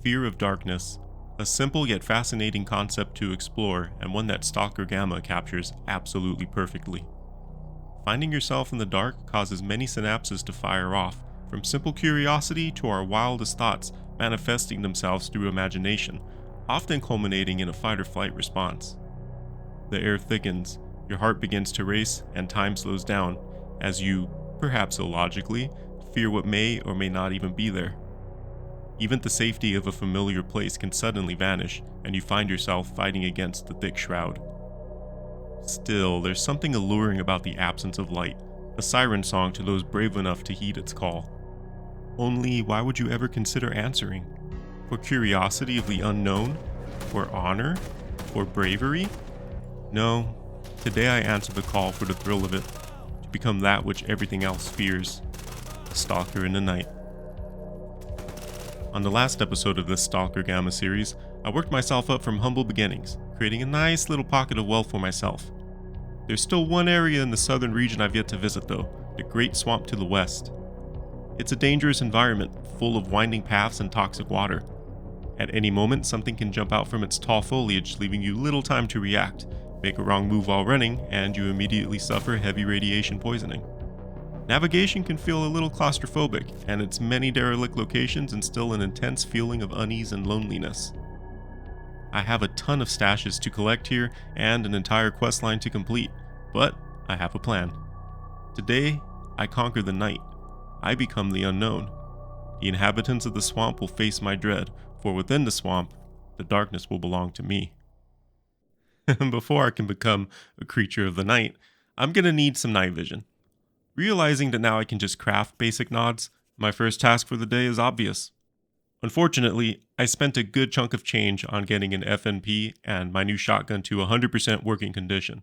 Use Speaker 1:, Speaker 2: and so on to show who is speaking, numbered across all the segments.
Speaker 1: Fear of darkness. A simple yet fascinating concept to explore, and one that Stalker Gamma captures absolutely perfectly. Finding yourself in the dark causes many synapses to fire off, from simple curiosity to our wildest thoughts manifesting themselves through imagination, often culminating in a fight-or-flight response. The air thickens, your heart begins to race, and time slows down, as you, perhaps illogically, fear what may or may not even be there. Even the safety of a familiar place can suddenly vanish, and you find yourself fighting against the thick shroud. Still, there's something alluring about the absence of light, a siren song to those brave enough to heed its call. Only, why would you ever consider answering? For curiosity of the unknown? For honor? For bravery? No, today I answer the call for the thrill of it, to become that which everything else fears, a stalker in the night. On the last episode of this Stalker Gamma series, I worked myself up from humble beginnings, creating a nice little pocket of wealth for myself. There's still one area in the southern region I've yet to visit though, the Great Swamp to the west. It's a dangerous environment, full of winding paths and toxic water. At any moment, something can jump out from its tall foliage, leaving you little time to react, make a wrong move while running, and you immediately suffer heavy radiation poisoning. Navigation can feel a little claustrophobic, and its many derelict locations instill an intense feeling of unease and loneliness. I have a ton of stashes to collect here and an entire questline to complete, but I have a plan. Today, I conquer the night. I become the unknown. The inhabitants of the swamp will face my dread, for within the swamp, the darkness will belong to me. Before I can become a creature of the night, I'm gonna need some night vision. Realizing that now I can just craft basic nods, my first task for the day is obvious. Unfortunately, I spent a good chunk of change on getting an FNP and my new shotgun to 100% working condition.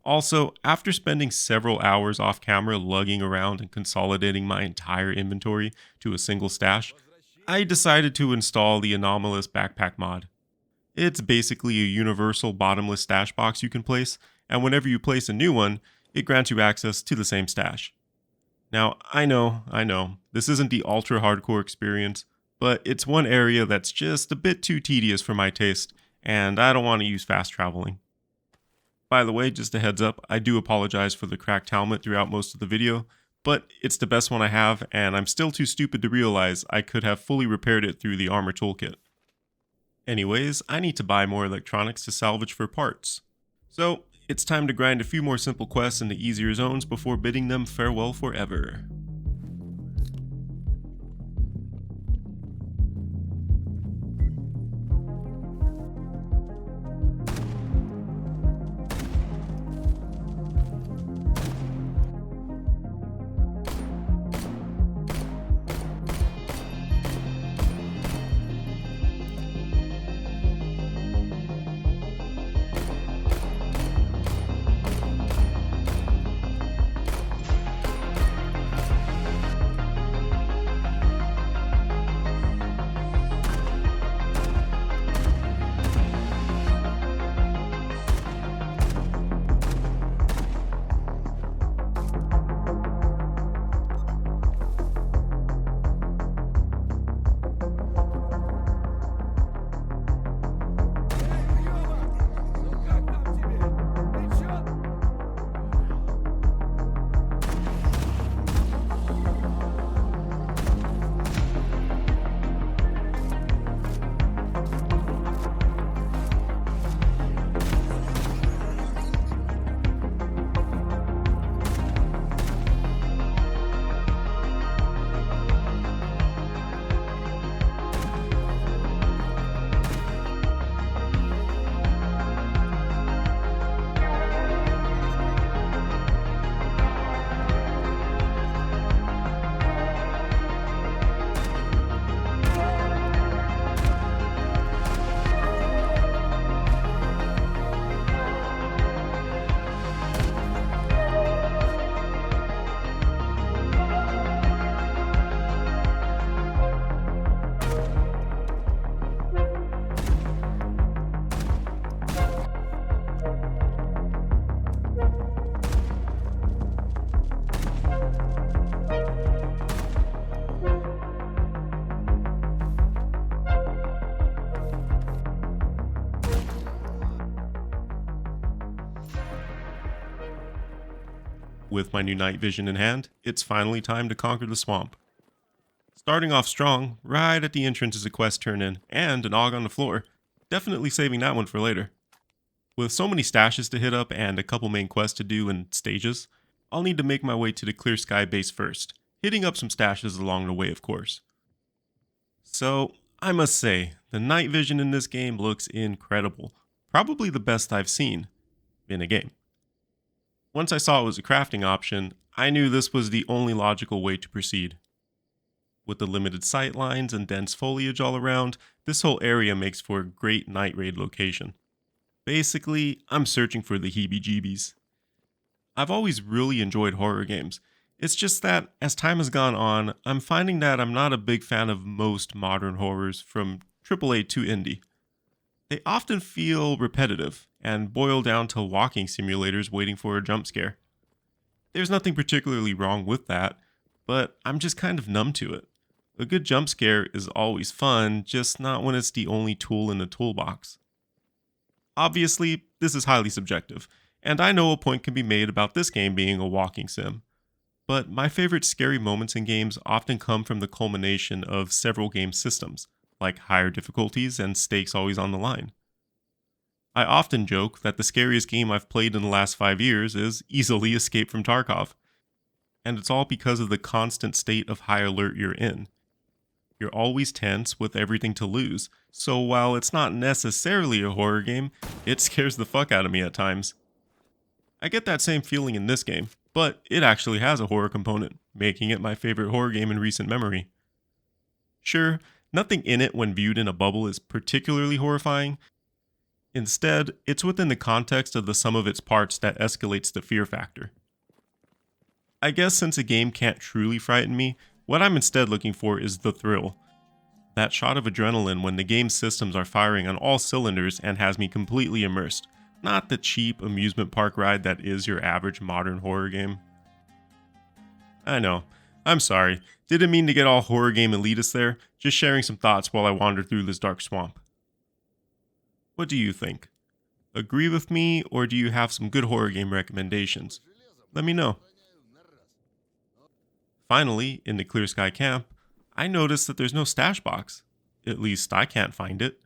Speaker 1: Also, after spending several hours off camera lugging around and consolidating my entire inventory to a single stash, I decided to install the anomalous backpack mod. It's basically a universal bottomless stash box you can place, and whenever you place a new one, it grants you access to the same stash. Now, I know, this isn't the ultra hardcore experience, but it's one area that's just a bit too tedious for my taste, and I don't want to use fast traveling. By the way, just a heads up, I do apologize for the cracked helmet throughout most of the video, but it's the best one I have, and I'm still too stupid to realize I could have fully repaired it through the armor toolkit. Anyways, I need to buy more electronics to salvage for parts. So, it's time to grind a few more simple quests in the easier zones before bidding them farewell forever. With my new night vision in hand, it's finally time to conquer the swamp. Starting off strong, right at the entrance is a quest turn in, and an AUG on the floor. Definitely saving that one for later. With so many stashes to hit up and a couple main quests to do in stages, I'll need to make my way to the Clear Sky base first, hitting up some stashes along the way of course. So, I must say, the night vision in this game looks incredible. Probably the best I've seen in a game. Once I saw it was a crafting option, I knew this was the only logical way to proceed. With the limited sight lines and dense foliage all around, this whole area makes for a great night raid location. Basically, I'm searching for the heebie-jeebies. I've always really enjoyed horror games. It's just that, as time has gone on, I'm finding that I'm not a big fan of most modern horrors from AAA to indie. They often feel repetitive and boil down to walking simulators waiting for a jump scare. There's nothing particularly wrong with that, but I'm just kind of numb to it. A good jump scare is always fun, just not when it's the only tool in the toolbox. Obviously, this is highly subjective, and I know a point can be made about this game being a walking sim. But my favorite scary moments in games often come from the culmination of several game systems, like higher difficulties and stakes always on the line. I often joke that the scariest game I've played in the last 5 years is easily Escape from Tarkov, and it's all because of the constant state of high alert you're in. You're always tense with everything to lose, so while it's not necessarily a horror game, it scares the fuck out of me at times. I get that same feeling in this game, but it actually has a horror component, making it my favorite horror game in recent memory. Sure, nothing in it when viewed in a bubble is particularly horrifying. Instead, it's within the context of the sum of its parts that escalates the fear factor. I guess since a game can't truly frighten me, what I'm instead looking for is the thrill. That shot of adrenaline when the game's systems are firing on all cylinders and has me completely immersed, not the cheap amusement park ride that is your average modern horror game. I know, I'm sorry, didn't mean to get all horror game elitist there, just sharing some thoughts while I wander through this dark swamp. What do you think? Agree with me, or do you have some good horror game recommendations? Let me know. Finally, in the Clear Sky camp, I noticed that there's no stash box. At least I can't find it.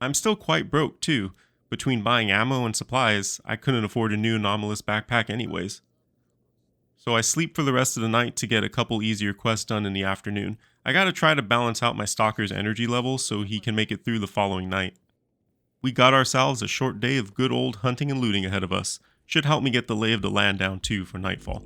Speaker 1: I'm still quite broke too. Between buying ammo and supplies, I couldn't afford a new anomalous backpack anyways. So I sleep for the rest of the night to get a couple easier quests done in the afternoon. I gotta try to balance out my stalker's energy level so he can make it through the following night. We got ourselves a short day of good old hunting and looting ahead of us. Should help me get the lay of the land down too for nightfall.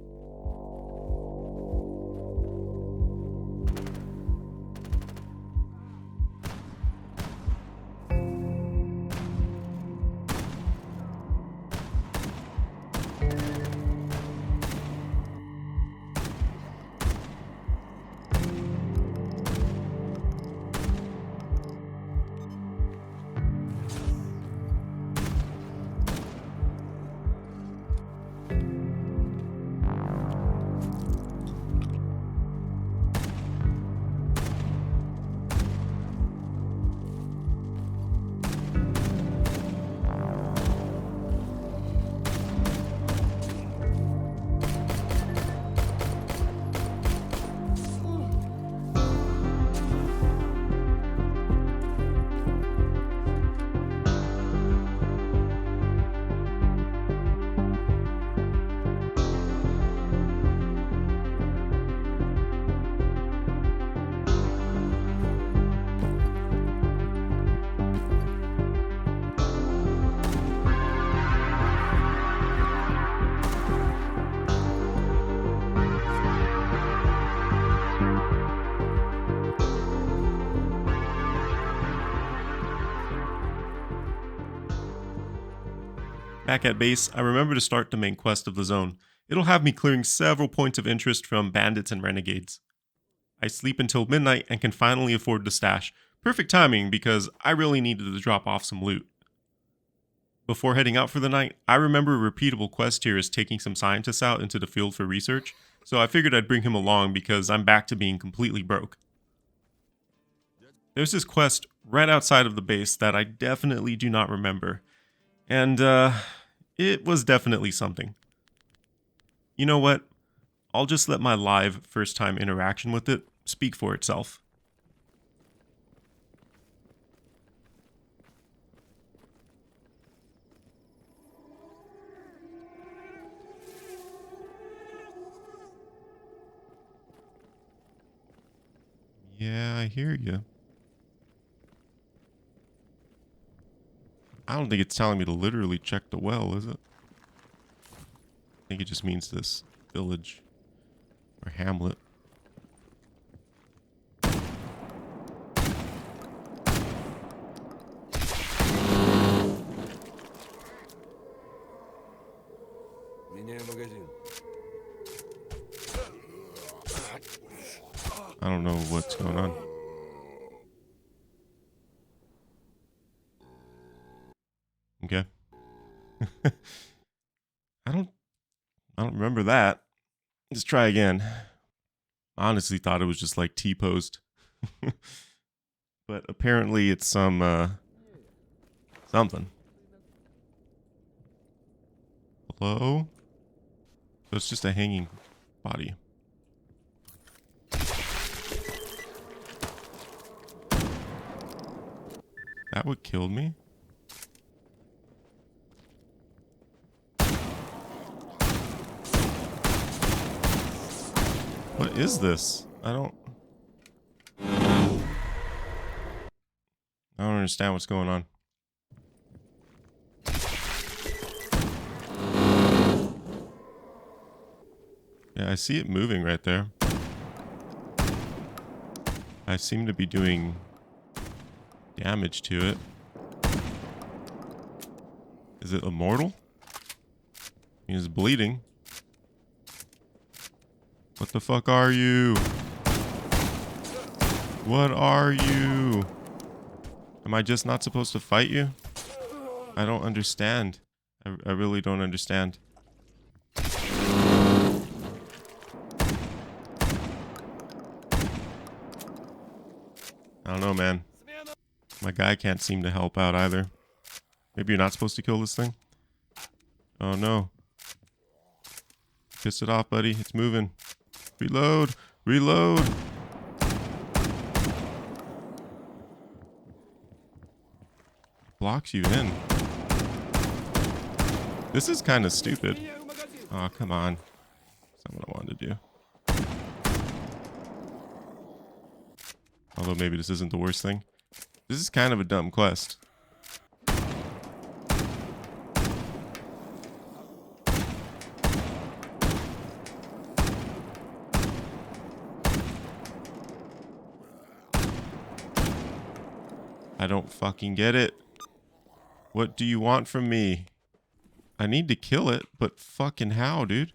Speaker 1: Back at base, I remember to start the main quest of the zone. It'll have me clearing several points of interest from bandits and renegades. I sleep until midnight and can finally afford the stash. Perfect timing because I really needed to drop off some loot. Before heading out for the night, I remember a repeatable quest here is taking some scientists out into the field for research, so I figured I'd bring him along because I'm back to being completely broke. There's this quest right outside of the base that I definitely do not remember, and it was definitely something. You know what? I'll just let my live first time interaction with it speak for itself. Yeah, I hear you. I don't think it's telling me to literally check the well, is it? I think it just means this village or hamlet. I don't know what's going on. Okay. I don't remember that. Let's try again. I honestly thought it was just like T-posed. But apparently it's some something. Hello? So it's just a hanging body. That what killed me? What is this? I don't understand what's going on. Yeah, I see it moving right there. I seem to be doing damage to it. Is it immortal? It's bleeding. What the fuck are you? What are you? Am I just not supposed to fight you? I don't understand. I really don't understand. I don't know, man. My guy can't seem to help out either. Maybe you're not supposed to kill this thing? Oh no. Piss it off, buddy. It's moving. Reload! Reload! Blocks you in. This is kind of stupid. Oh, come on. That's not what I wanted to do. Although maybe this isn't the worst thing. This is kind of a dumb quest. I don't fucking get it. What do you want from me? I need to kill it, but fucking how, dude?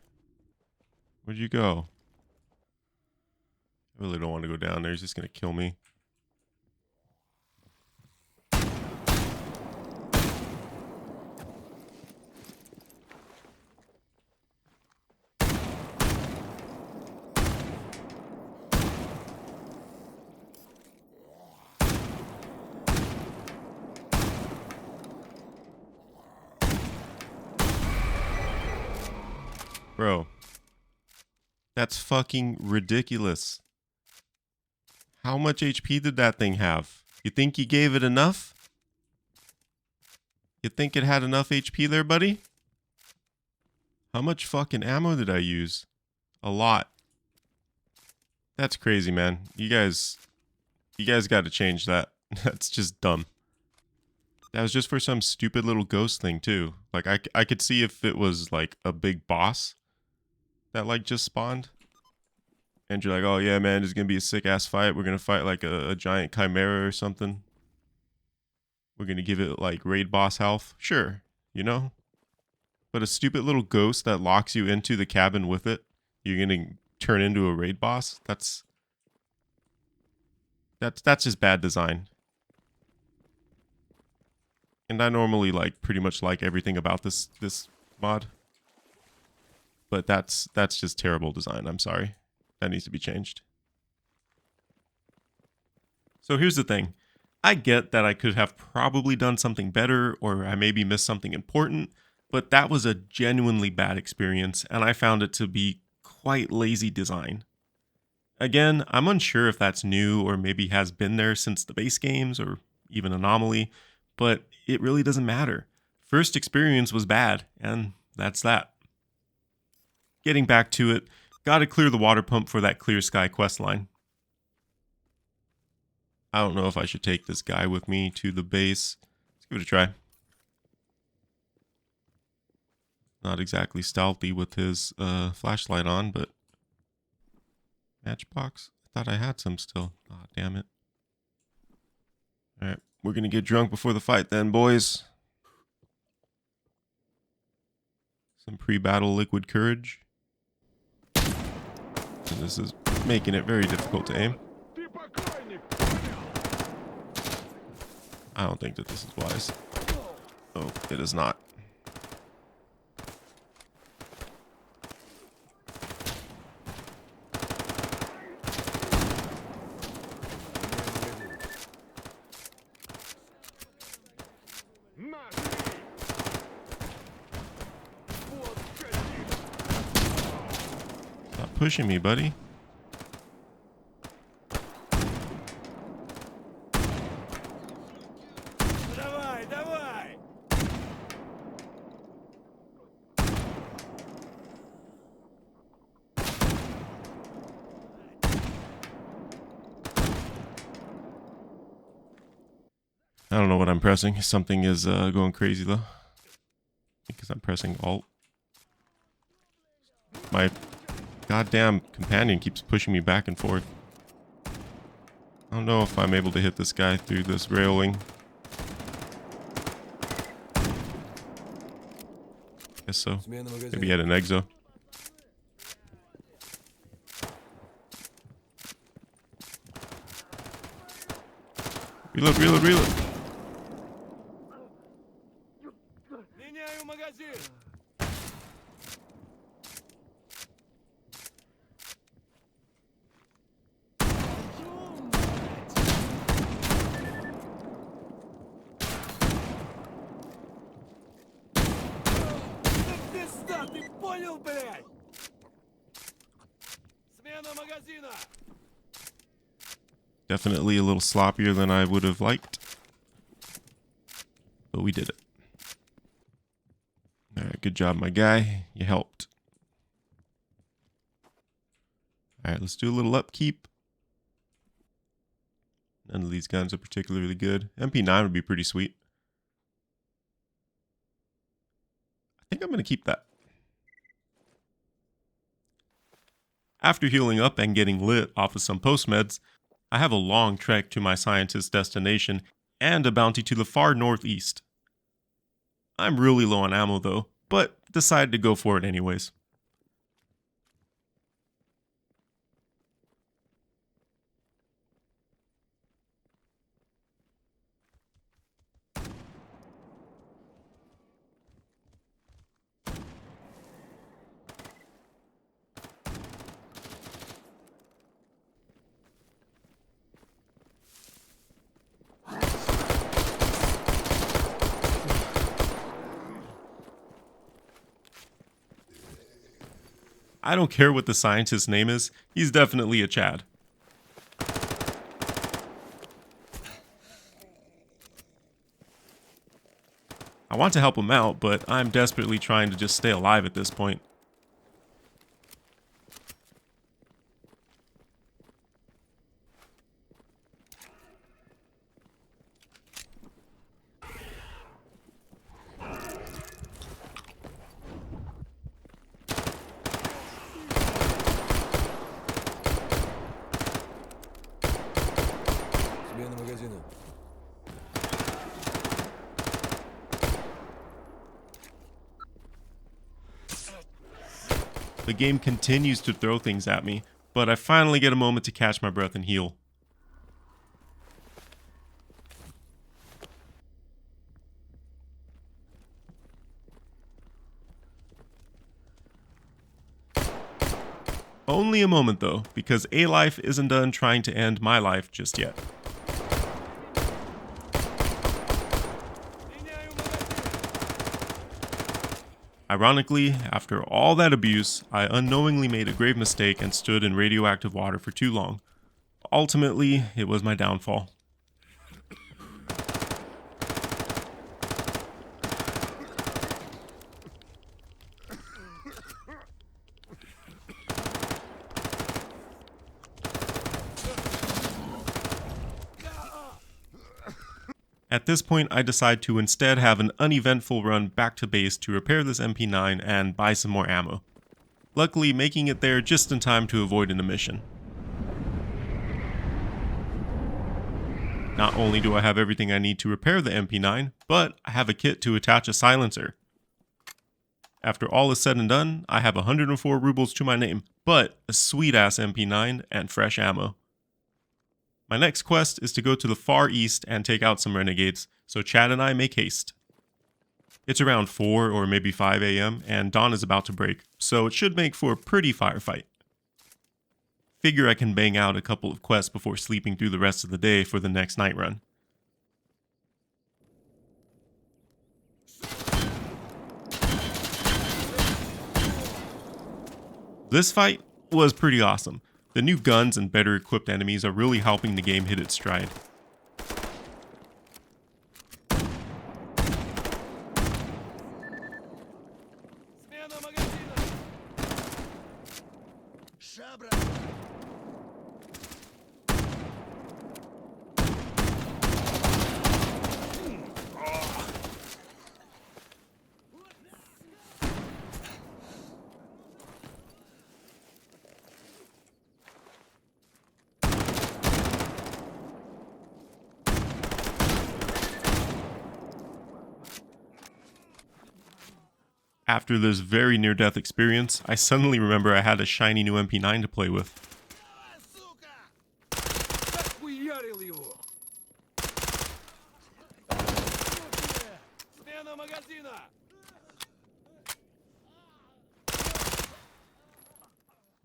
Speaker 1: Where'd you go? I really don't want to go down there. He's just gonna kill me. Bro. That's fucking ridiculous. How much HP did that thing have? You think you gave it enough? You think it had enough HP there, buddy? How much fucking ammo did I use? A lot. That's crazy, man. You guys got to change that. That's just dumb. That was just for some stupid little ghost thing, too. Like, I could see if it was, like, a big boss that, like, just spawned. And you're like, oh, yeah, man, it's going to be a sick-ass fight. We're going to fight, like, a giant chimera or something. We're going to give it, like, raid boss health. Sure, you know? But a stupid little ghost that locks you into the cabin with it, you're going to turn into a raid boss? That's just bad design. And I normally like pretty much like everything about this mod. But that's just terrible design. I'm sorry. That needs to be changed. So here's the thing. I get that I could have probably done something better or I maybe missed something important, But that was a genuinely bad experience, and I found it to be quite lazy design. Again, I'm unsure if that's new or maybe has been there since the base games or even Anomaly, but it really doesn't matter. First experience was bad, and that's that. Getting back to it, gotta clear the water pump for that Clear Sky questline. I don't know if I should take this guy with me to the base. Let's give it a try. Not exactly stealthy with his flashlight on, but... Matchbox? I thought I had some still. Aw, damn it. Alright, we're gonna get drunk before the fight then, boys. Some pre-battle liquid courage. And this is making it very difficult to aim. I don't think that this is wise. Oh, it is not. Stop pushing me, buddy. I don't know what I'm pressing. Something is going crazy though. Because I'm pressing Alt. My goddamn companion keeps pushing me back and forth. I don't know if I'm able to hit this guy through this railing. Guess so. Maybe he had an exo. Reload, reload, reload. Definitely a little sloppier than I would have liked. But we did it. Alright, good job, my guy. You helped. Alright, let's do a little upkeep. None of these guns are particularly good. MP9 would be pretty sweet. I think I'm going to keep that. After healing up and getting lit off of some post-meds, I have a long trek to my scientist's destination and a bounty to the far northeast. I'm really low on ammo though, but decided to go for it anyways. I don't care what the scientist's name is, he's definitely a Chad. I want to help him out, but I'm desperately trying to just stay alive at this point. The game continues to throw things at me, but I finally get a moment to catch my breath and heal. Only a moment though, because A-Life isn't done trying to end my life just yet. Ironically, after all that abuse, I unknowingly made a grave mistake and stood in radioactive water for too long. Ultimately, it was my downfall. At this point, I decide to instead have an uneventful run back to base to repair this MP9 and buy some more ammo. Luckily, making it there just in time to avoid an emission. Not only do I have everything I need to repair the MP9, but I have a kit to attach a silencer. After all is said and done, I have 104 rubles to my name, but a sweet ass MP9 and fresh ammo. My next quest is to go to the far east and take out some renegades, so Chad and I make haste. It's around 4 or maybe 5 a.m. and dawn is about to break, so it should make for a pretty firefight. Figure I can bang out a couple of quests before sleeping through the rest of the day for the next night run. This fight was pretty awesome. The new guns and better equipped enemies are really helping the game hit its stride. After this very near-death experience, I suddenly remember I had a shiny new MP9 to play with.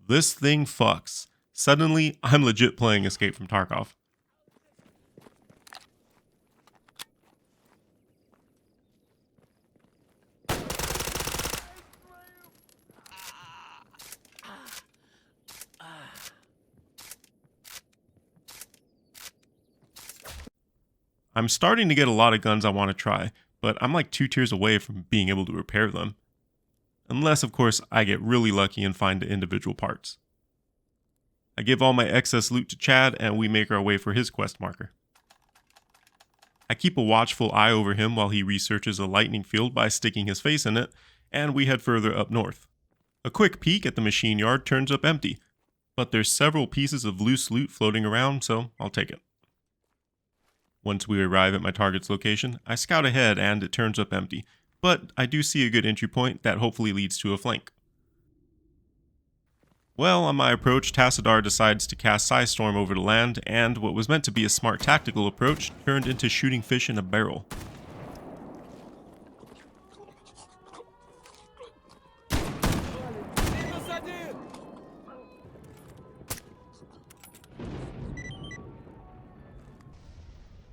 Speaker 1: This thing fucks. Suddenly, I'm legit playing Escape from Tarkov. I'm starting to get a lot of guns I want to try, but I'm like 2 tiers away from being able to repair them. Unless, of course, I get really lucky and find the individual parts. I give all my excess loot to Chad and we make our way for his quest marker. I keep a watchful eye over him while he researches a lightning field by sticking his face in it, and we head further up north. A quick peek at the machine yard turns up empty, but there's several pieces of loose loot floating around, so I'll take it. Once we arrive at my target's location, I scout ahead and it turns up empty, but I do see a good entry point that hopefully leads to a flank. Well, on my approach, S.T.A.L.K.E.R decides to cast Storm over the land, and what was meant to be a smart tactical approach turned into shooting fish in a barrel.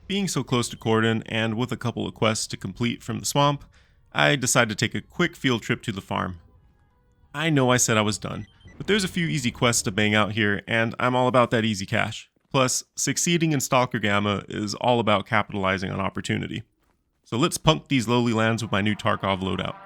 Speaker 1: Being so close to Cordon, and with a couple of quests to complete from the swamp, I decided to take a quick field trip to the farm. I know I said I was done, but there's a few easy quests to bang out here, and I'm all about that easy cash. Plus, succeeding in S.T.A.L.K.E.R Gamma is all about capitalizing on opportunity. So let's punk these lowly lands with my new Tarkov loadout.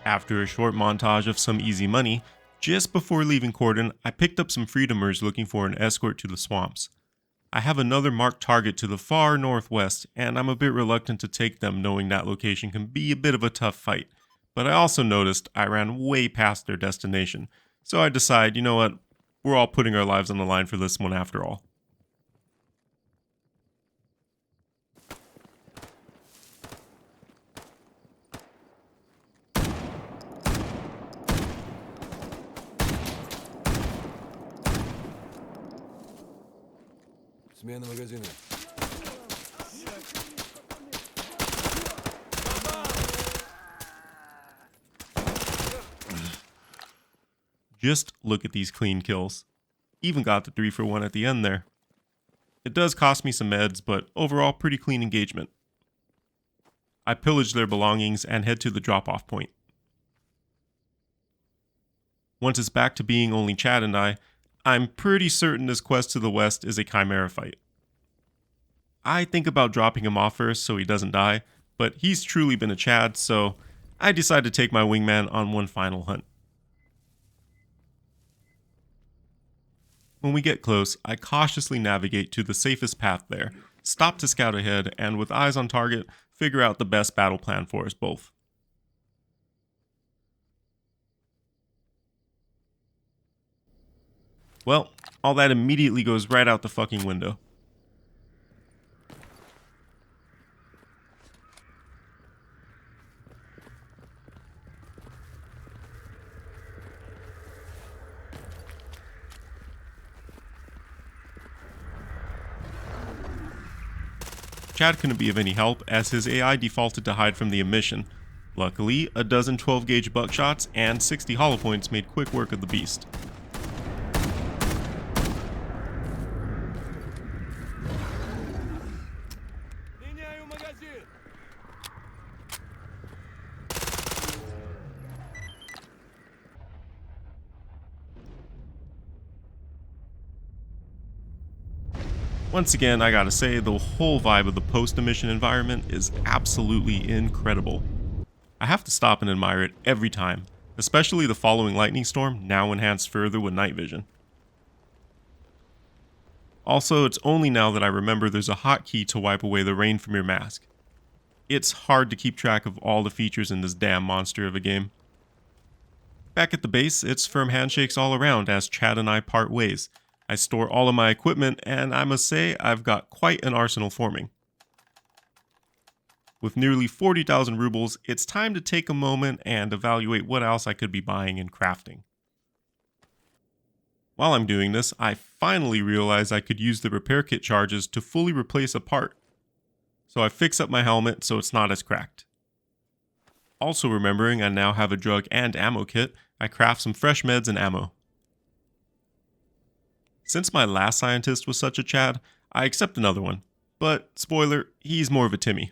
Speaker 1: After a short montage of some easy money, just before leaving Cordon, I picked up some freedomers looking for an escort to the swamps. I have another marked target to the far northwest, and I'm a bit reluctant to take them knowing that location can be a bit of a tough fight. But I also noticed I ran way past their destination, so I decide, you know what, we're all putting our lives on the line for this one after all.
Speaker 2: Смена магазина.
Speaker 1: Just look at these clean kills. Even got the 3 for 1 at the end there. It does cost me some meds, but overall pretty clean engagement. I pillage their belongings and head to the drop-off point. Once it's back to being only Chad and I'm pretty certain this quest to the west is a Chimera fight. I think about dropping him off first so he doesn't die, but he's truly been a Chad, so I decide to take my wingman on one final hunt. When we get close, I cautiously navigate to the safest path there, stop to scout ahead, and with eyes on target, figure out the best battle plan for us both. Well, all that immediately goes right out the fucking window. Chad couldn't be of any help as his AI defaulted to hide from the emission. Luckily, a dozen 12-gauge buckshots and 60 hollow points made quick work of the beast. Once again, I gotta say, the whole vibe of the post-emission environment is absolutely incredible. I have to stop and admire it every time, especially the following lightning storm, now enhanced further with night vision. Also, it's only now that I remember there's a hotkey to wipe away the rain from your mask. It's hard to keep track of all the features in this damn monster of a game. Back at the base, it's firm handshakes all around as Chad and I part ways. I store all of my equipment, and I must say I've got quite an arsenal forming. With nearly 40,000 rubles, it's time to take a moment and evaluate what else I could be buying and crafting. While I'm doing this, I finally realize I could use the repair kit charges to fully replace a part. So I fix up my helmet so it's not as cracked. Also remembering I now have a drug and ammo kit, I craft some fresh meds and ammo. Since my last scientist was such a Chad, I accept another one. But, spoiler, he's more of a Timmy.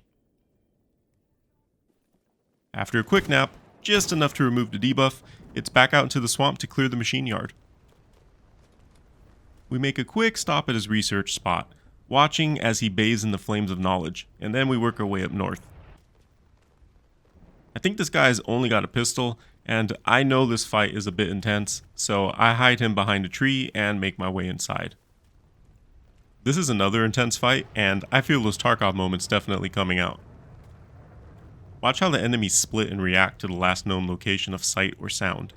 Speaker 1: After a quick nap, just enough to remove the debuff, it's back out into the swamp to clear the machine yard. We make a quick stop at his research spot, watching as he bathes in the flames of knowledge, and then we work our way up north. I think this guy's only got a pistol, and I know this fight is a bit intense, so I hide him behind a tree and make my way inside. This is another intense fight, and I feel those Tarkov moments definitely coming out. Watch how the enemies split and react to the last known location of sight or sound.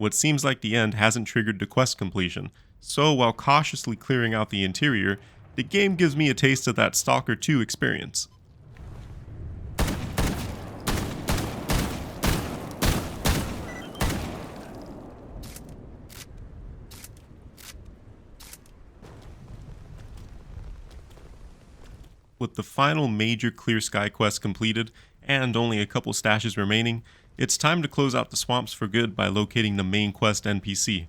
Speaker 1: What seems like the end hasn't triggered the quest completion, so while cautiously clearing out the interior, the game gives me a taste of that Stalker 2 experience. With the final major Clear Sky quest completed, and only a couple stashes remaining, it's time to close out the swamps for good by locating the main quest NPC.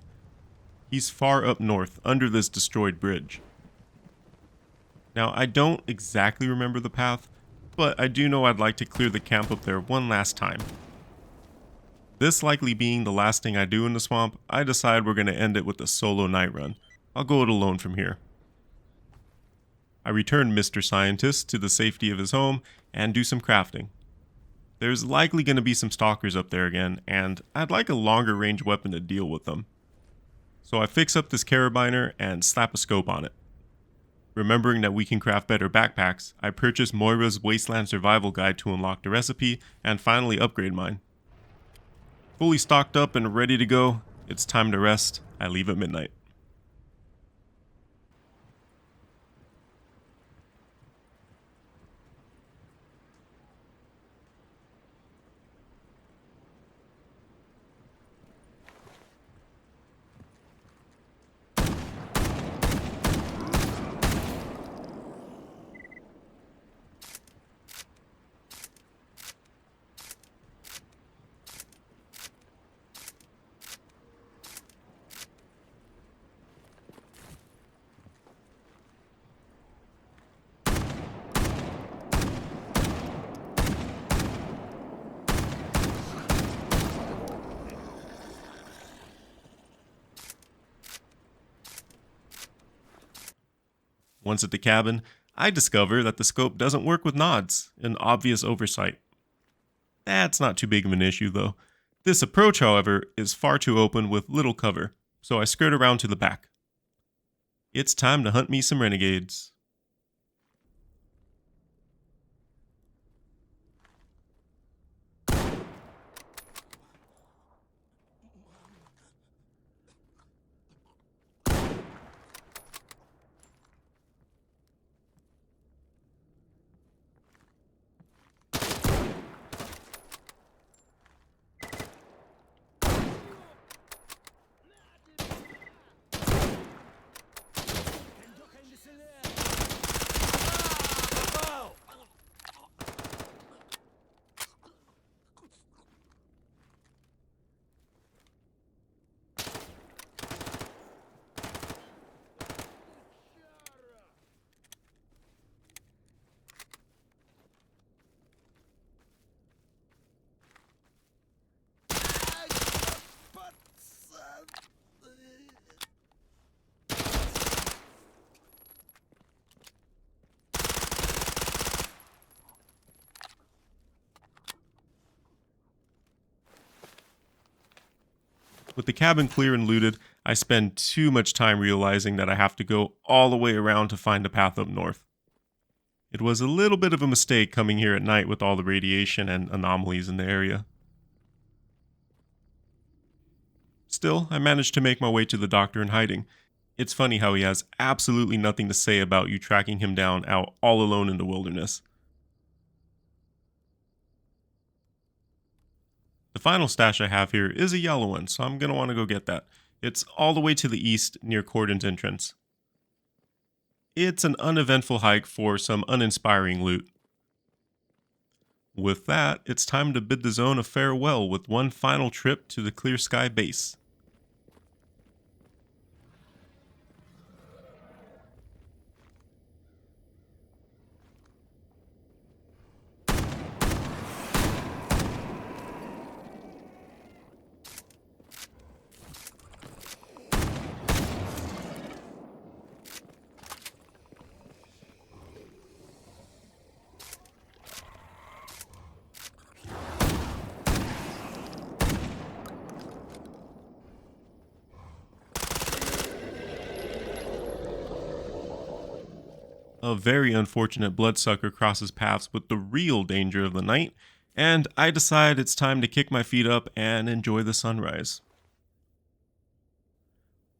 Speaker 1: He's far up north, under this destroyed bridge. Now, I don't exactly remember the path, but I do know I'd like to clear the camp up there one last time. This likely being the last thing I do in the swamp, I decide we're going to end it with a solo night run. I'll go it alone from here. I return Mr. Scientist to the safety of his home and do some crafting. There's likely going to be some stalkers up there again, and I'd like a longer range weapon to deal with them. So I fix up this carabiner and slap a scope on it. Remembering that we can craft better backpacks, I purchase Moira's Wasteland Survival Guide to unlock the recipe and finally upgrade mine. Fully stocked up and ready to go, it's time to rest. I leave at midnight. Once at the cabin, I discover that the scope doesn't work with nods, an obvious oversight. That's not too big of an issue though. This approach, however, is far too open with little cover, so I skirt around to the back. It's time to hunt me some renegades. With the cabin clear and looted, I spend too much time realizing that I have to go all the way around to find a path up north. It was a little bit of a mistake coming here at night with all the radiation and anomalies in the area. Still, I managed to make my way to the doctor in hiding. It's funny how he has absolutely nothing to say about you tracking him down out all alone in the wilderness. The final stash I have here is a yellow one, so I'm going to want to go get that. It's all the way to the east near Cordon's entrance. It's an uneventful hike for some uninspiring loot. With that, it's time to bid the zone a farewell with one final trip to the Clear Sky base. A very unfortunate bloodsucker crosses paths with the real danger of the night, and I decide it's time to kick my feet up and enjoy the sunrise.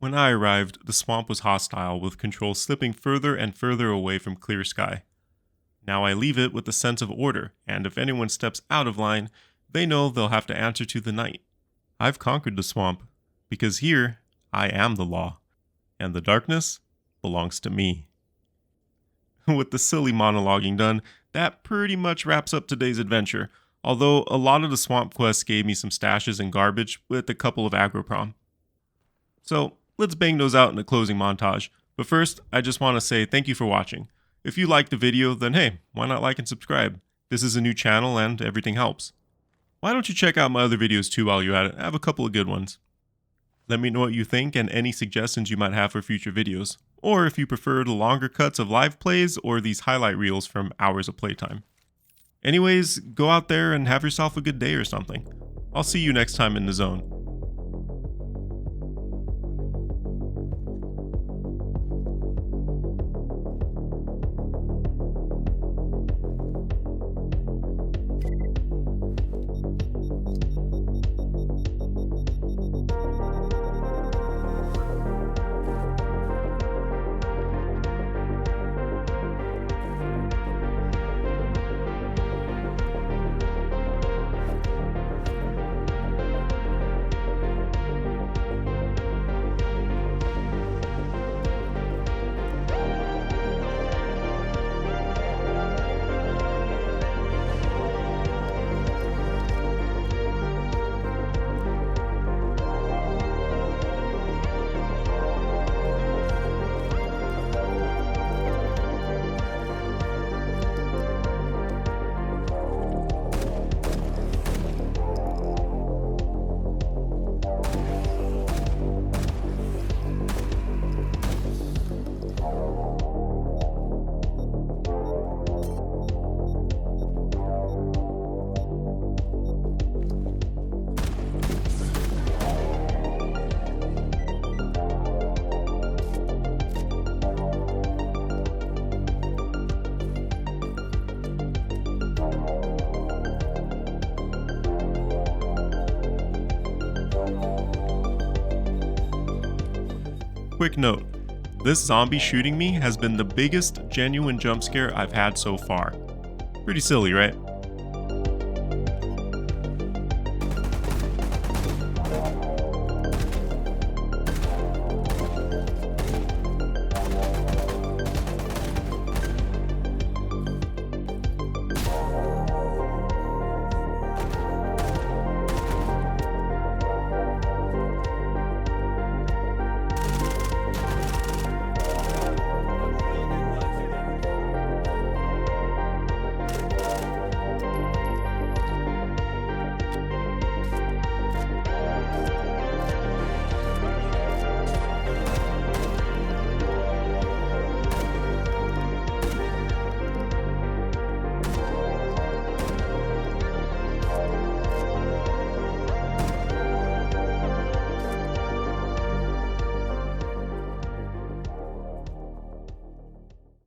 Speaker 1: When I arrived, the swamp was hostile, with control slipping further and further away from clear sky. Now I leave it with a sense of order, and if anyone steps out of line, they know they'll have to answer to the night. I've conquered the swamp, because here, I am the law, and the darkness belongs to me. With the silly monologuing done, that pretty much wraps up today's adventure, although a lot of the swamp quests gave me some stashes and garbage with a couple of agroprom. So, let's bang those out in the closing montage, but first, I just want to say thank you for watching. If you liked the video, then hey, why not like and subscribe? This is a new channel and everything helps. Why don't you check out my other videos too while you're at it? I have a couple of good ones. Let me know what you think and any suggestions you might have for future videos, or if you prefer the longer cuts of live plays or these highlight reels from hours of playtime. Anyways, go out there and have yourself a good day or something. I'll see you next time in the zone. Quick note, this zombie shooting me has been the biggest genuine jump scare I've had so far. Pretty silly, right?